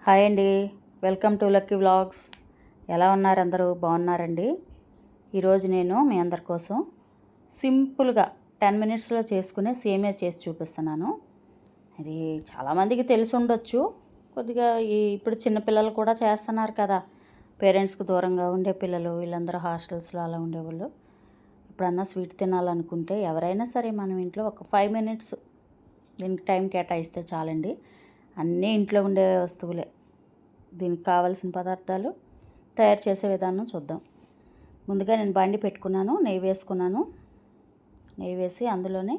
Hi అండి, welcome to lucky vlogs. ఎలా ఉన్నారు? అందరూ బాగున్నారండి. ఈరోజు నేను మీ అందరి కోసం సింపుల్గా 10 మినిట్స్లో చేసుకునే సేమియా చేసి చూపిస్తున్నాను. ఇది చాలామందికి తెలిసి ఉండొచ్చు. కొద్దిగా ఇప్పుడు చిన్నపిల్లలు కూడా చేస్తున్నారు కదా, పేరెంట్స్కి దూరంగా ఉండే పిల్లలు, వీళ్ళందరూ హాస్టల్స్లో అలా ఉండేవాళ్ళు. ఎప్పుడన్నా స్వీట్ తినాలనుకుంటే ఎవరైనా సరే మనం ఇంట్లో ఒక 5 మినిట్స్ దీనికి టైం కేటాయిస్తే చాలండి. అన్నీ ఇంట్లో ఉండే వస్తువులే. దీనికి కావాల్సిన పదార్థాలు తయారు చేసే విధానం చూద్దాం. ముందుగా నేను బండి పెట్టుకున్నాను, నెయ్యి వేసుకున్నాను. నెయ్యి వేసి అందులోనే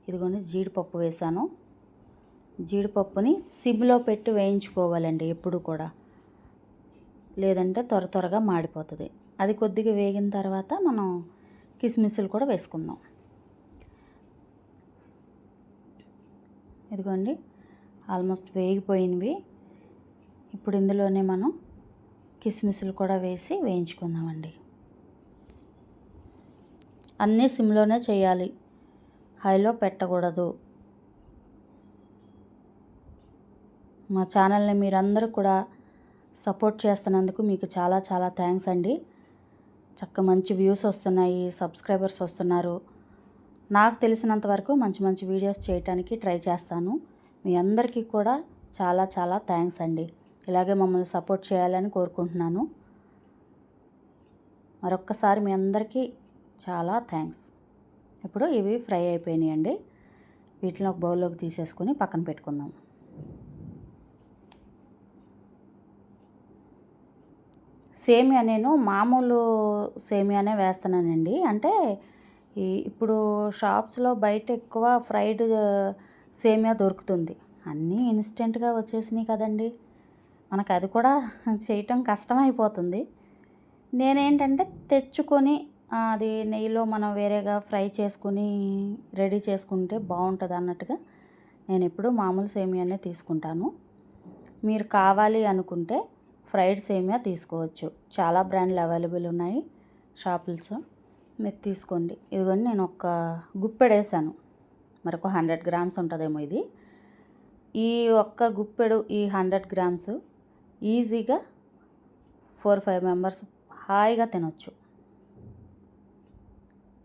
ఇదిగోండి జీడిపప్పు వేసాను. జీడిపప్పుని సిమ్లో పెట్టి వేయించుకోవాలండి ఎప్పుడు కూడా, లేదంటే త్వరగా మాడిపోతుంది. అది కొద్దిగా వేగిన తర్వాత మనం కిస్మిస్లు కూడా వేసుకుందాం. ఇదిగోండి ఆల్మోస్ట్ వేగిపోయినవి. ఇప్పుడు ఇందులోనే మనం కిస్మిస్లు కూడా వేసి వేయించుకుందామండి. అన్నీ సిమ్లోనే చేయాలి, హైలో పెట్టకూడదు. మా ఛానల్ని మీరందరూ కూడా సపోర్ట్ చేస్తున్నందుకు మీకు చాలా చాలా థ్యాంక్స్ అండి. మంచి వ్యూస్ వస్తున్నాయి, సబ్స్క్రైబర్స్ వస్తున్నారు. నాకు తెలిసినంత వరకు మంచి మంచి వీడియోస్ చేయడానికి ట్రై చేస్తాను. మీ అందరికీ కూడా చాలా చాలా థ్యాంక్స్ అండి. ఇలాగే మమ్మల్ని సపోర్ట్ చేయాలని కోరుకుంటున్నాను. మరొక్కసారి మీ అందరికీ చాలా థ్యాంక్స్. ఇప్పుడు ఇవి ఫ్రై అయిపోయినాయి అండి. వీటిని ఒక బౌల్లోకి తీసేసుకొని పక్కన పెట్టుకుందాం. సేమియా నేను మామూలు సేమియానే వేస్తున్నానండి. అంటే ఇప్పుడు షాప్స్లో బయట ఎక్కువ ఫ్రైడ్ సేమియా దొరుకుతుంది. అన్నీ ఇన్స్టెంట్గా వచ్చేసినాయి కదండి, మనకు అది కూడా చేయటం కష్టమైపోతుంది. నేనేంటంటే తెచ్చుకొని అది నెయ్యిలో మనం వేరేగా ఫ్రై చేసుకుని రెడీ చేసుకుంటే బాగుంటుంది అన్నట్టుగా నేను ఎప్పుడు మామూలు సేమియానే తీసుకుంటాను. మీరు కావాలి అనుకుంటే ఫ్రైడ్ సేమియా తీసుకోవచ్చు. చాలా బ్రాండ్లు అవైలబుల్ ఉన్నాయి షాపుల్స్, మీరు తీసుకోండి. ఇదిగోండి నేను ఒక గుప్పెడు వేసాను, మరొక 100 గ్రామ్స్ ఉంటుందేమో ఇది. ఈ ఒక్క గుప్పెడు, ఈ 100 గ్రామ్స్ ఈజీగా 4-5 మెంబర్స్ హాయిగా తినొచ్చు.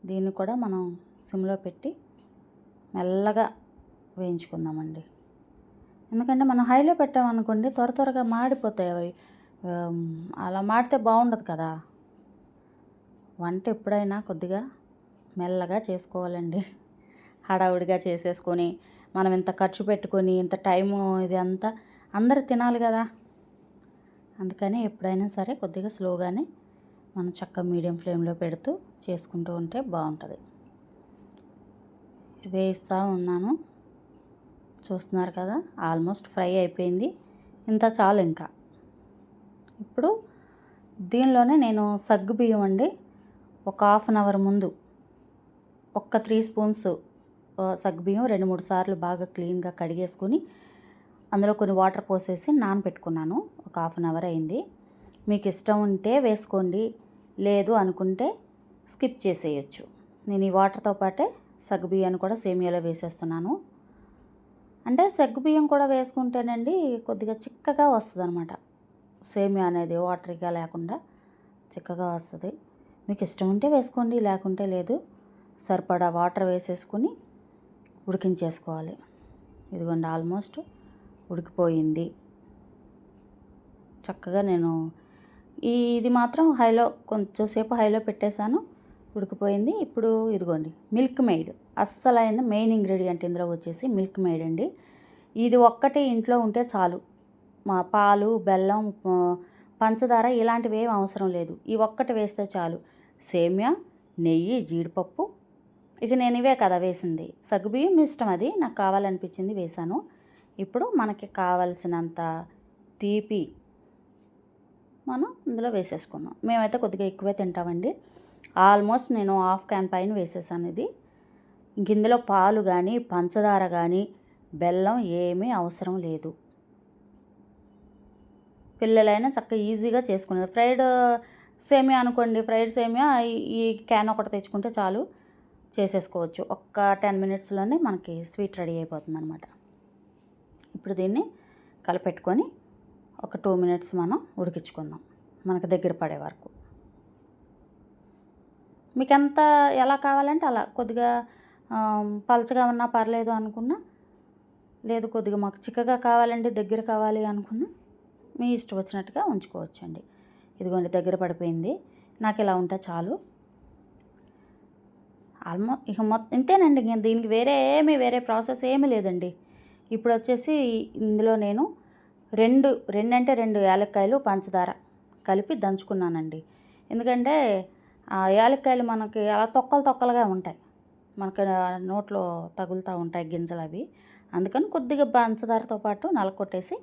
దీన్ని కూడా మనం సిమ్లో పెట్టి మెల్లగా వేయించుకుందామండి. ఎందుకంటే మనం హైలో పెట్టామనుకోండి త్వరగా మాడిపోతాయి అవి. అలా మాడితే బాగుండదు కదా. వంట ఎప్పుడైనా కొద్దిగా మెల్లగా చేసుకోవాలండి. హడావుడిగా చేసేసుకొని మనం ఇంత ఖర్చు పెట్టుకొని ఇంత టైము ఇది అంతా అందరూ తినాలి కదా. అందుకని ఎప్పుడైనా సరే కొద్దిగా స్లోగానే మనం మీడియం ఫ్లేమ్లో పెడుతూ చేసుకుంటూ ఉంటే బాగుంటుంది. వేయిస్తూ ఉన్నాను, చూస్తున్నారు కదా, ఆల్మోస్ట్ ఫ్రై అయిపోయింది. ఇంత చాలు. ఇంకా ఇప్పుడు దీనిలోనే నేను సగ్గుబియ్యం అండి, ఒక 1/2 అవర్ ముందు ఒక 3 స్పూన్స్ సగ్గుబియ్యం 2-3 సార్లు బాగా క్లీన్గా కడిగేసుకొని అందులో కొన్ని వాటర్ పోసేసి నానబెట్టుకున్నాను. ఒక 1/2 అవర్ అయింది. మీకు ఇష్టం ఉంటే వేసుకోండి, లేదు అనుకుంటే స్కిప్ చేసేయచ్చు. నేను ఈ వాటర్తో పాటే సగ్గుబియ్యాన్ని కూడా సేమియాలో వేసేస్తున్నాను. అంటే సగ్గుబియ్యం కూడా వేసుకుంటేనండి కొద్దిగా చిక్కగా వస్తుంది అనమాట. సేమియా అనేది వాటరీగా లేకుండా చిక్కగా వస్తుంది. మీకు ఇష్టం ఉంటే వేసుకోండి, లేకుంటే లేదు. సరిపడా వాటర్ వేసేసుకుని ఉడికించేసుకోవాలి. ఇదిగోండి ఆల్మోస్ట్ ఉడికిపోయింది. చక్కగా నేను ఇది మాత్రం కొంచెంసేపు హైలో పెట్టేశాను, ఉడికిపోయింది. ఇప్పుడు ఇదిగోండి మిల్క్ మెయిడ్, అస్సలైన మెయిన్ ఇంగ్రీడియంట్ ఇందులో వచ్చేసి మిల్క్ మెయిడ్ అండి. ఇది ఒక్కటి ఇంట్లో ఉంటే చాలు. మా పాలు, బెల్లం, పంచదార ఇలాంటివి ఏం అవసరం లేదు. ఈ ఒక్కటి వేస్తే చాలు. సేమియా, నెయ్యి, జీడిపప్పు, ఇక నేను ఇవే కదా వేసింది. సగ్గుబియ్యం ఇష్టం, అది నాకు కావాలనిపించింది వేశాను. ఇప్పుడు మనకి కావలసినంత తీపి మనం ఇందులో వేసేసుకుందాం. మేమైతే కొద్దిగా ఎక్కువే తింటామండి. ఆల్మోస్ట్ నేను 1/2 క్యాన్ పైన వేసేసాను ఇది. ఇంక ఇందులో పాలు కానీ పంచదార కానీ బెల్లం ఏమీ అవసరం లేదు. పిల్లలైనా చక్కగా ఈజీగా చేసుకునేది. ఫ్రైడ్ సేమియా అనుకోండి, ఫ్రైడ్ సేమియా ఈ క్యాన్ ఒకటి తెచ్చుకుంటే చాలు, చేసేసుకోవచ్చు. ఒక్క 10 మినిట్స్లోనే మనకి స్వీట్ రెడీ అయిపోతుంది అనమాట. ఇప్పుడు దీన్ని కలిపెట్టుకొని ఒక 2 మినిట్స్ మనం ఉడికించుకుందాం, మనకు దగ్గర పడే వరకు. మీకు ఎంత ఎలా కావాలంటే అలా, కొద్దిగా పలచగా ఉన్నా పర్లేదు అనుకున్నా, లేదు కొద్దిగా మాకు చిక్కగా కావాలండి, దగ్గర కావాలి అనుకున్నా మీ ఇష్టం వచ్చినట్టుగా ఉంచుకోవచ్చండి. ఇదిగోండి దగ్గర పడిపోయింది. నాకు ఇలా ఉంటే చాలు. ఇక ఇంతేనండి. దీనికి వేరే ప్రాసెస్ ఏమీ లేదండి. ఇప్పుడు వచ్చేసి ఇందులో నేను రెండు యాలక్కాయలు పంచదార కలిపి దంచుకున్నానండి. ఎందుకంటే ఆ యాలక్కాయలు మనకి అలా తొక్కలుగా ఉంటాయి, మనకి నోట్లో తగులుతూ ఉంటాయి గింజలు అవి. అందుకని కొద్దిగా పంచదారతో పాటు నలకొట్టేసి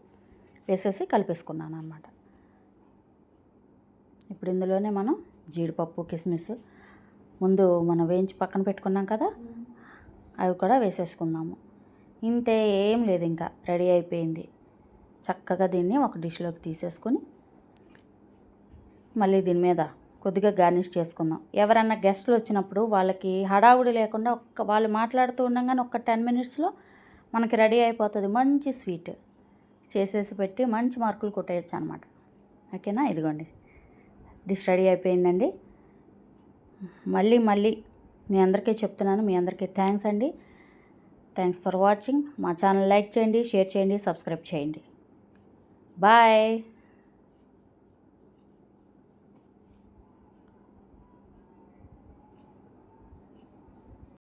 వేసేసి కలిపేసుకున్నాను అన్నమాట. ఇప్పుడు ఇందులోనే మనం జీడిపప్పు, కిస్మిస్ ముందు మనం వేయించి పక్కన పెట్టుకున్నాం కదా, అవి కూడా వేసేసుకుందాము. ఇంతే, ఏం లేదు, ఇంకా రెడీ అయిపోయింది. చక్కగా దీన్ని ఒక డిష్లోకి తీసేసుకొని మళ్ళీ దీని మీద కొద్దిగా గార్నిష్ చేసుకుందాం. ఎవరన్నా గెస్ట్లు వచ్చినప్పుడు వాళ్ళకి హడావుడి లేకుండా వాళ్ళు మాట్లాడుతూ ఉండగానే ఒక 10 మినిట్స్లో మనకి రెడీ అయిపోతుంది మంచి స్వీట్. చేసేసి పెట్టి మంచి మార్కులు కొట్టేయచ్చు అనమాట. ఓకేనా? ఇదిగోండి డిష్ రెడీ అయిపోయిందండి. మళ్ళీ మీ అందరికీ చెప్తున్నాను, మీ అందరికీ థ్యాంక్స్ అండి. Thanks for watching. మా ఛానల్ లైక్ చేయండి, షేర్ చేయండి, సబ్స్క్రైబ్ చేయండి. బాయ్.